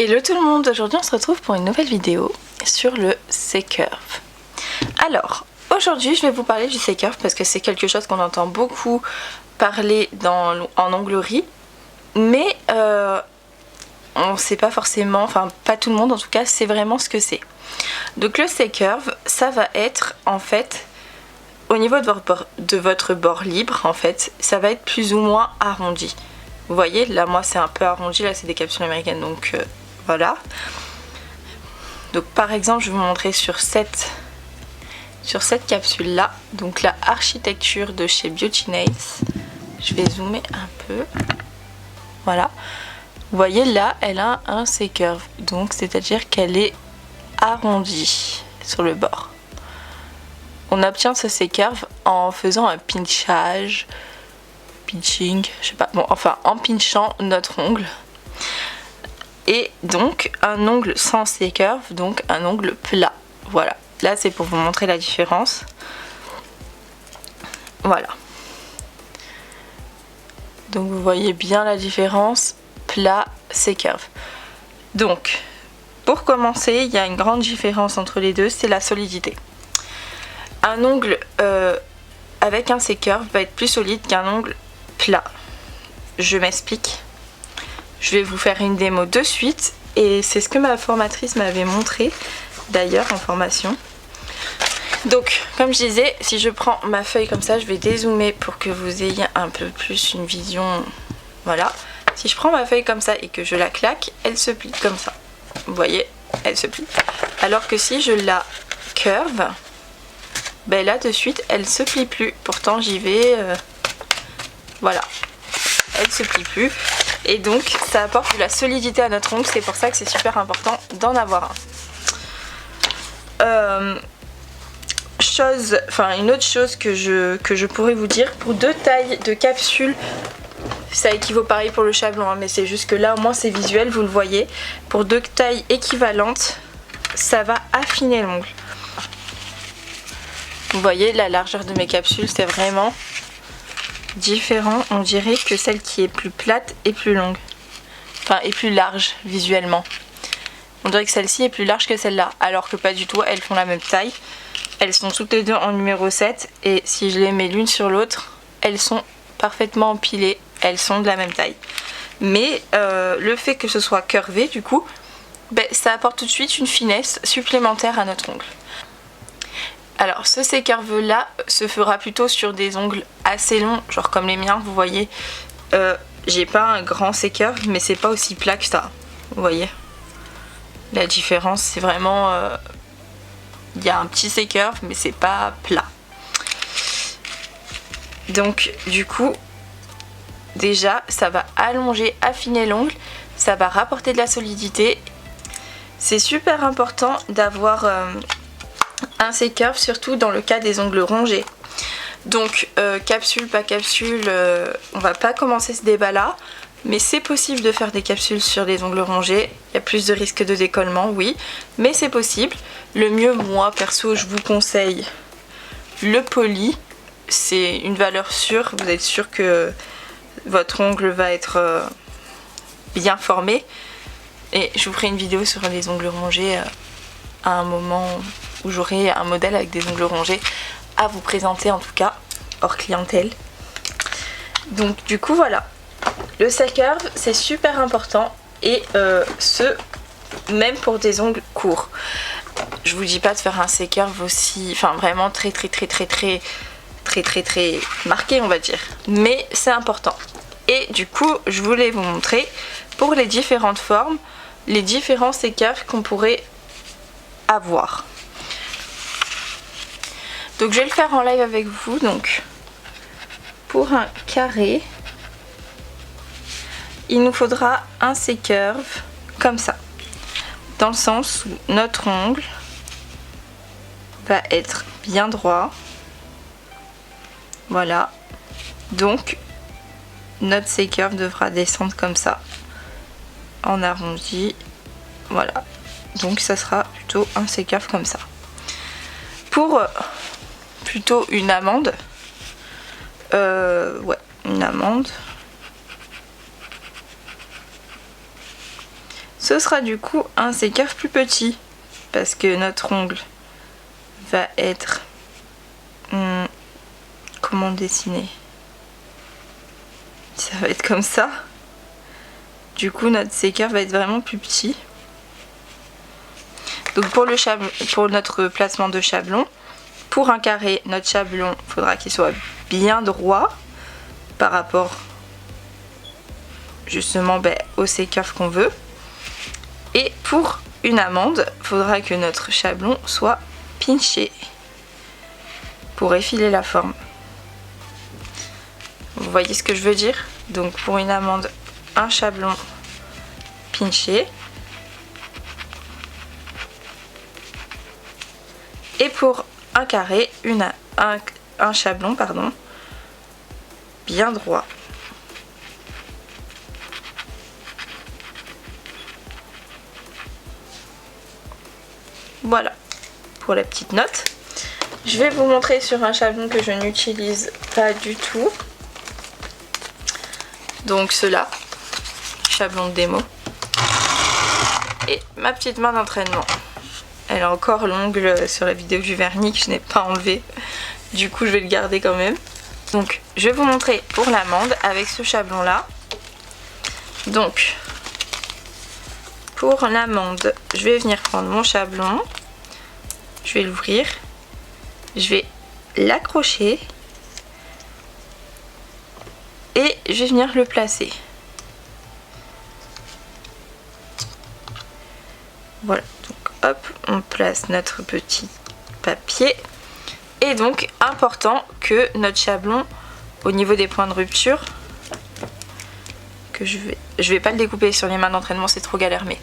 Hello tout le monde, aujourd'hui on se retrouve pour une nouvelle vidéo sur le C-Curve. Alors, aujourd'hui je vais vous parler du C-Curve parce que c'est quelque chose qu'on entend beaucoup parler en onglerie, mais on ne sait pas forcément, enfin pas tout le monde en tout cas, sait vraiment ce que c'est. Donc le C-Curve, ça va être en fait, au niveau de votre bord libre en fait, ça va être plus ou moins arrondi. Vous voyez, là moi c'est un peu arrondi, là c'est des capsules américaines donc voilà. Donc par exemple je vais vous montrer sur cette capsule là, donc la architecture de chez Beauty Nails. Je vais zoomer un peu, voilà. Vous voyez là elle a un C-Curve, donc c'est à dire qu'elle est arrondie sur le bord. On obtient ce C-Curve en faisant un pinching, je sais pas, bon enfin en pinchant notre ongle. Et donc un ongle sans C-Curve, donc un ongle plat. Voilà, là c'est pour vous montrer la différence. Voilà. Donc vous voyez bien la différence, plat, C-Curve. Donc, pour commencer, il y a une grande différence entre les deux, c'est la solidité. Un ongle avec un C-Curve va être plus solide qu'un ongle plat. Je m'explique. Je vais vous faire une démo de suite et c'est ce que ma formatrice m'avait montré d'ailleurs en formation. Donc comme je disais, si je prends ma feuille comme ça, je vais dézoomer pour que vous ayez un peu plus une vision. Voilà. Si je prends ma feuille comme ça et que je la claque, elle se plie comme ça. Vous voyez, elle se plie. Alors que si je la curve, ben là de suite elle se plie plus. Pourtant j'y vais, voilà, elle se plie plus. Et donc ça apporte de la solidité à notre ongle, c'est pour ça que c'est super important d'en avoir un. Une autre chose que je pourrais vous dire, pour deux tailles de capsules, ça équivaut pareil pour le chablon, hein, mais c'est juste que là au moins c'est visuel, vous le voyez. Pour deux tailles équivalentes, ça va affiner l'ongle. Vous voyez la largeur de mes capsules, c'est vraiment différent. On dirait que celle qui est plus plate est plus longue, enfin est plus large visuellement. On dirait que celle-ci est plus large que celle-là, alors que pas du tout, elles font la même taille. Elles sont toutes les deux en numéro 7 et si je les mets l'une sur l'autre, elles sont parfaitement empilées, elles sont de la même taille. Mais le fait que ce soit curvé du coup, ben, ça apporte tout de suite une finesse supplémentaire à notre ongle. Alors ce C-Curve là se fera plutôt sur des ongles assez longs, genre comme les miens, vous voyez. J'ai pas un grand C-Curve mais c'est pas aussi plat que ça, vous voyez. La différence c'est vraiment... il y a un petit C-Curve mais c'est pas plat. Donc du coup déjà ça va allonger, affiner l'ongle, ça va rapporter de la solidité. C'est super important d'avoir un C-Curve, surtout dans le cas des ongles rongés. Donc capsule, pas capsule, on va pas commencer ce débat là. Mais c'est possible de faire des capsules sur des ongles rongés. Il y a plus de risque de décollement, oui. Mais c'est possible. Le mieux, moi, perso, je vous conseille le poli. C'est une valeur sûre. Vous êtes sûr que votre ongle va être bien formé. Et je vous ferai une vidéo sur les ongles rongés à un moment où j'aurai un modèle avec des ongles rongés à vous présenter, en tout cas, hors clientèle. Donc du coup, voilà. Le C-Curve c'est super important et même pour des ongles courts. Je vous dis pas de faire un C-Curve aussi, enfin vraiment très marqué on va dire. Mais c'est important. Et du coup je voulais vous montrer pour les différentes formes, les différents C-Curve qu'on pourrait avoir. Donc je vais le faire en live avec vous. Donc pour un carré, il nous faudra un C-Curve comme ça, dans le sens où notre ongle va être bien droit. Voilà, donc notre C-Curve devra descendre comme ça, en arrondi. Voilà, donc ça sera plutôt un C-Curve comme ça. Pour plutôt une amande, ouais, une amande. ce sera du coup un sécurf plus petit parce que notre ongle va être comment dessiner, ça va être comme ça. Du coup notre sécurf va être vraiment plus petit. Donc pour notre placement de chablon, pour un carré, notre chablon, il faudra qu'il soit bien droit par rapport justement au sécurf qu'on veut. Et pour une amande, il faudra que notre chablon soit pinché pour effiler la forme. Vous voyez ce que je veux dire? Donc pour une amande, un chablon pinché. Et pour un carré, un chablon pardon, bien droit. Voilà pour la petite note. Je vais vous montrer sur un chablon que je n'utilise pas du tout. Donc cela, chablon de démo. Et ma petite main d'entraînement. Elle a encore l'ongle sur la vidéo du vernis que je n'ai pas enlevé. Du coup je vais le garder quand même. Donc je vais vous montrer pour l'amande avec ce chablon là. Donc pour l'amande, je vais venir prendre mon chablon. Je vais l'ouvrir. Je vais l'accrocher. Et je vais venir le placer. Voilà, donc hop, on place notre petit papier. Et donc, important que notre chablon, au niveau des points de rupture, que je vais pas le découper sur les mains d'entraînement, c'est trop galère, mais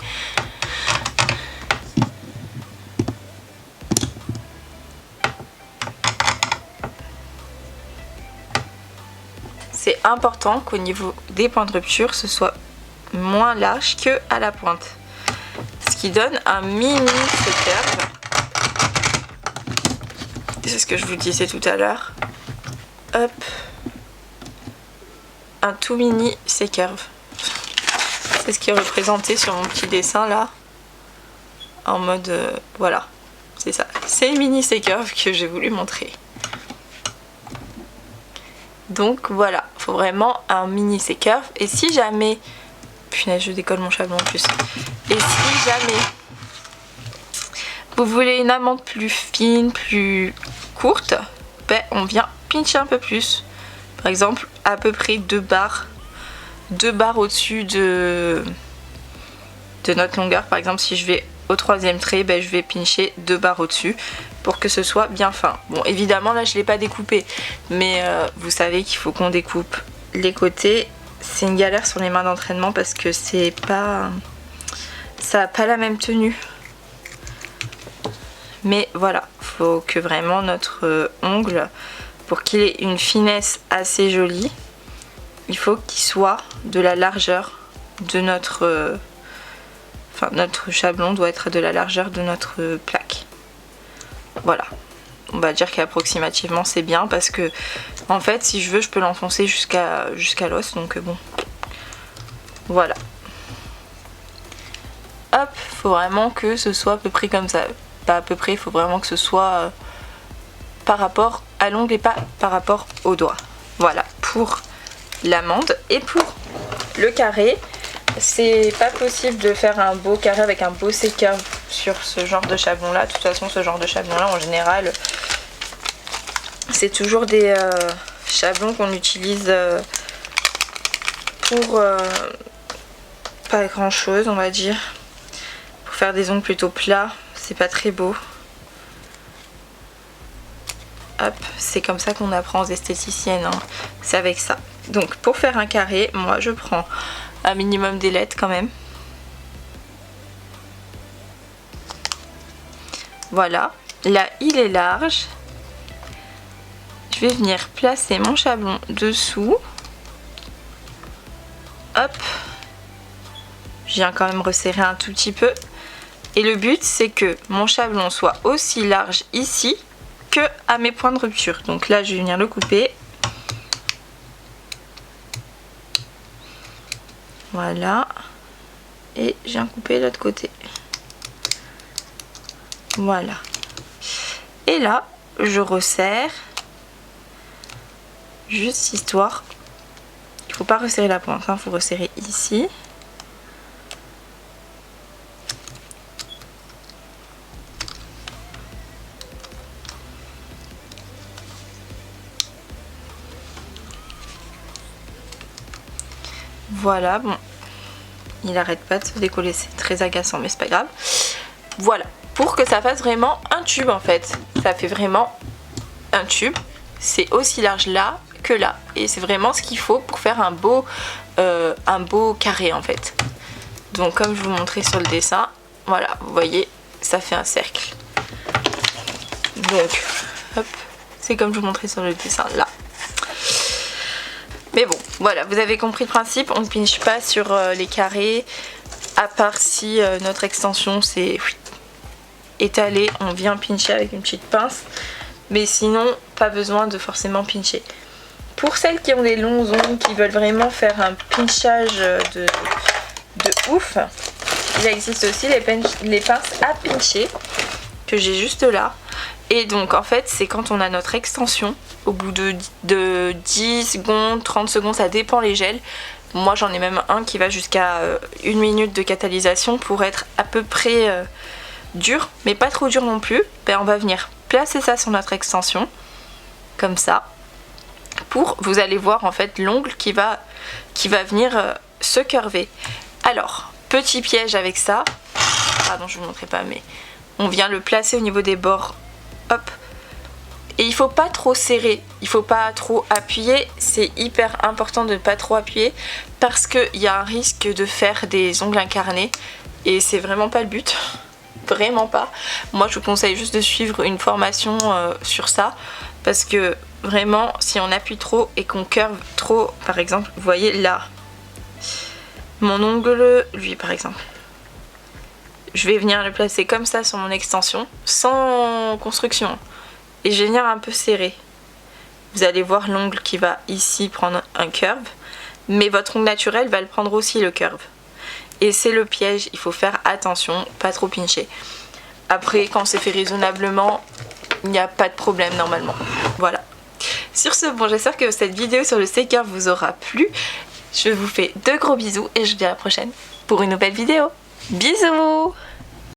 c'est important qu'au niveau des points de rupture, ce soit moins large que à la pointe. Ce qui donne un mini sécurf. C'est ce que je vous disais tout à l'heure. Hop. Un tout mini sécurf. C'est ce qui est représenté sur mon petit dessin là. En mode... voilà. C'est ça. C'est une mini sécurf que j'ai voulu montrer. Donc voilà. Il faut vraiment un mini sécurf. Et si jamais... Punaise, je décolle mon chablon en plus. Et si jamais vous voulez une amande plus fine, plus courte, ben on vient pincher un peu plus. Par exemple, à peu près 2 barres au-dessus de notre longueur. Par exemple, si je vais au 3e trait, ben je vais pincher 2 barres au-dessus pour que ce soit bien fin. Bon, évidemment, là, je ne l'ai pas découpé, mais vous savez qu'il faut qu'on découpe les côtés. C'est une galère sur les mains d'entraînement parce que c'est pas... ça n'a pas la même tenue. Mais voilà, faut que vraiment notre ongle, pour qu'il ait une finesse assez jolie, il faut qu'il soit de la largeur de notre... enfin, notre chablon doit être de la largeur de notre plaque. Voilà. On va dire qu'approximativement c'est bien parce que en fait si je veux je peux l'enfoncer jusqu'à l'os, donc bon. Voilà. Hop, faut vraiment que ce soit à peu près comme ça. Pas à peu près, il faut vraiment que ce soit par rapport à l'ongle et pas par rapport au doigt. Voilà pour l'amande. Et pour le carré, c'est pas possible de faire un beau carré avec un beau sécurf sur ce genre de chablon là. De toute façon ce genre de chablon là en général c'est toujours des chablons qu'on utilise pour pas grand chose on va dire. Pour faire des ongles plutôt plats, c'est pas très beau. Hop, c'est comme ça qu'on apprend aux esthéticiennes, hein. C'est avec ça. Donc pour faire un carré, moi je prends un minimum d'ailettes quand même. Voilà, là il est large. Je vais venir placer mon chablon dessous. Hop. Je viens quand même resserrer un tout petit peu. Et le but c'est que mon chablon soit aussi large ici que à mes points de rupture. Donc là je vais venir le couper. Voilà. et je viens couper l'autre côté. Voilà. Et là, je resserre. Juste histoire. Il ne faut pas resserrer la pointe, il faut resserrer ici. Voilà, bon, il arrête pas de se décoller, c'est très agaçant, mais c'est pas grave. Voilà, pour que ça fasse vraiment un tube en fait. Ça fait vraiment un tube. C'est aussi large là que là. Et c'est vraiment ce qu'il faut pour faire un beau carré en fait. Donc comme je vous montrais sur le dessin, voilà, vous voyez, ça fait un cercle. Donc, hop, c'est comme je vous montrais sur le dessin là. Mais bon, voilà, vous avez compris le principe, on ne pinche pas sur les carrés, à part si notre extension c'est étalé, on vient pincher avec une petite pince, mais sinon, pas besoin de forcément pincher. Pour celles qui ont des longs ongles, qui veulent vraiment faire un pinchage de ouf, il existe aussi les pinces à pincher, que j'ai juste là. Et donc en fait c'est quand on a notre extension, au bout de 10 secondes, 30 secondes, ça dépend les gels. Moi j'en ai même un qui va jusqu'à 1 minute de catalysation pour être à peu près dur, mais pas trop dur non plus. Ben, on va venir placer ça sur notre extension, comme ça, pour, vous allez voir en fait l'ongle qui va venir se curver. Alors, petit piège avec ça, pardon je vous montrerai pas, mais on vient le placer au niveau des bords. Hop. Et il faut pas trop serrer, il faut pas trop appuyer, c'est hyper important de ne pas trop appuyer parce qu'il y a un risque de faire des ongles incarnés et c'est vraiment pas le but, vraiment pas. Moi je vous conseille juste de suivre une formation sur ça parce que vraiment si on appuie trop et qu'on curve trop, par exemple, vous voyez là, mon ongle, lui par exemple, je vais venir le placer comme ça sur mon extension, sans construction. Et je vais venir un peu serrer. Vous allez voir l'ongle qui va ici prendre un curve. Mais votre ongle naturel va le prendre aussi le curve. Et c'est le piège, il faut faire attention, pas trop pincher. Après, quand c'est fait raisonnablement, il n'y a pas de problème normalement. Voilà. Sur ce, bon, j'espère que cette vidéo sur le C-curve vous aura plu. Je vous fais de gros bisous et je vous dis à la prochaine pour une nouvelle vidéo. Bisous!